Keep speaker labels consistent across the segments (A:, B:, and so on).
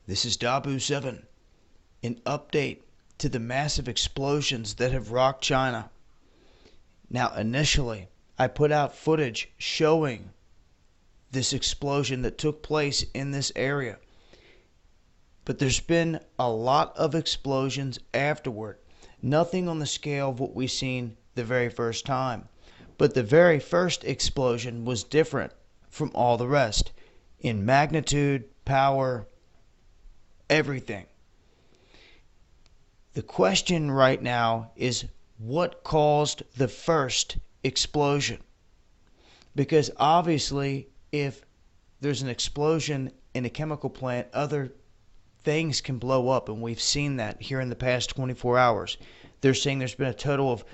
A: This is Dabu 7, an update to the massive explosions that have rocked China. Now, initially, I put out footage showing this explosion that took place in this area. But there's been a lot of explosions afterward. Nothing on the scale of what we seen the very first time. But the very first explosion was different from all the rest in magnitude, power, everything. The question right now is what caused the first explosion? Because obviously, if there's an explosion in a chemical plant, other things can blow up, and we've seen that here in the past 24 hours. They're saying there's been a total of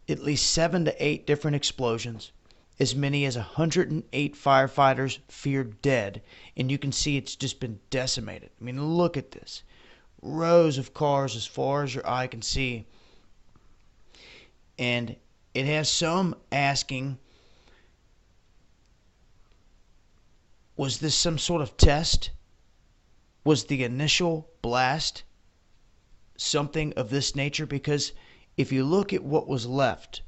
A: at least 7 to 8 different explosions, as many as 108 firefighters feared dead, and you can see it's just been decimated. I mean, look at this. Rows of cars as far as your eye can see. And it has some asking, was this some sort of test? Was the initial blast something of this nature? Because if you look at what was left,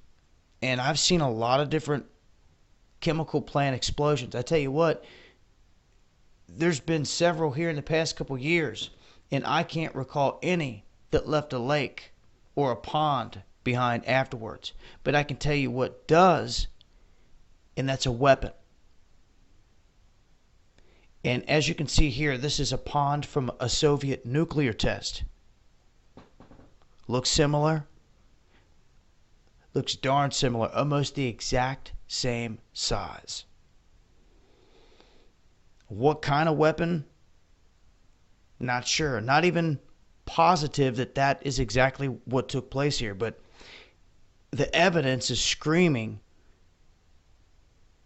A: and I've seen a lot of different chemical plant explosions. I tell you what, there's been several here in the past couple years, and I can't recall any that left a lake or a pond behind afterwards. But I can tell you what does, and that's a weapon. And as you can see here, this is a pond from a Soviet nuclear test. Looks similar. Looks darn similar. Almost the exact same size. What kind of weapon? Not sure. Not even positive that that is exactly what took place here. But the evidence is screaming,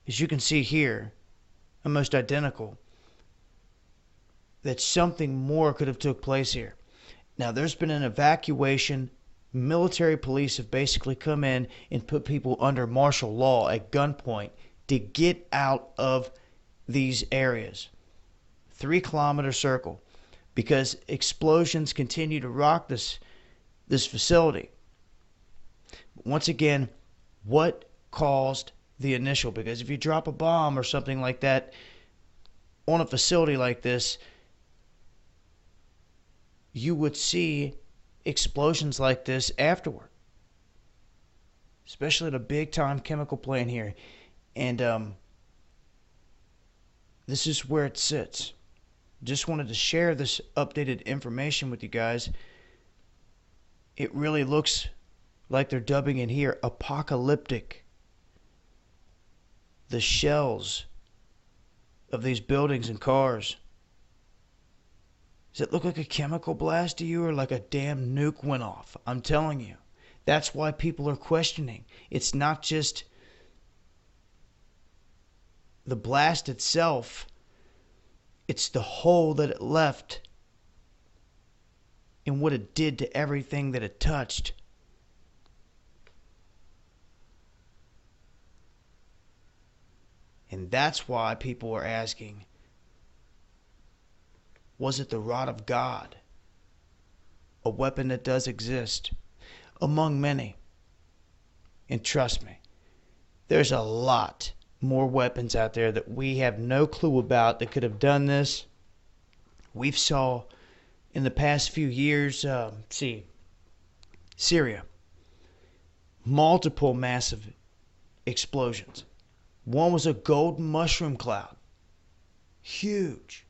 A: as you can see here, almost identical, that something more could have took place here. Now, there's been an evacuation. Military police have basically come in and put people under martial law at gunpoint to get out of these areas. 3-kilometer circle, because explosions continue to rock this facility. Once again, what caused the initial? Because if you drop a bomb or something like that on a facility like this, you would see explosions like this afterward, especially at a big-time chemical plant here. And this is where it sits. Just wanted to share this updated information with you guys. It really looks like they're dubbing it here apocalyptic. The shells of these buildings and cars. Does it look like a chemical blast to you, or like a damn nuke went off? I'm telling you. That's why people are questioning. It's not just the blast itself. It's the hole that it left and what it did to everything that it touched. And that's why people are asking, was it the rod of God? A weapon that does exist among many. And trust me, there's a lot more weapons out there that we have no clue about that could have done this. We've saw in the past few years, Syria, multiple massive explosions. One was a golden mushroom cloud. Huge.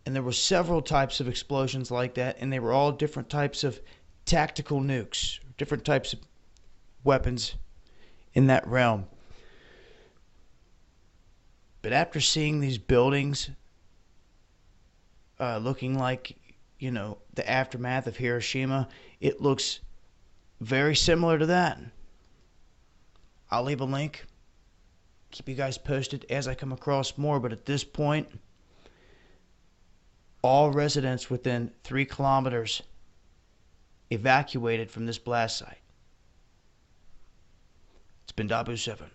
A: And there were several types of explosions like that, and they were all different types of tactical nukes, different types of weapons in that realm. But after seeing these buildings looking like, the aftermath of Hiroshima, it looks very similar to that. I'll leave a link. Keep you guys posted as I come across more, but at this point, all residents within 3 kilometers evacuated from this blast site. It's been Dabu 7.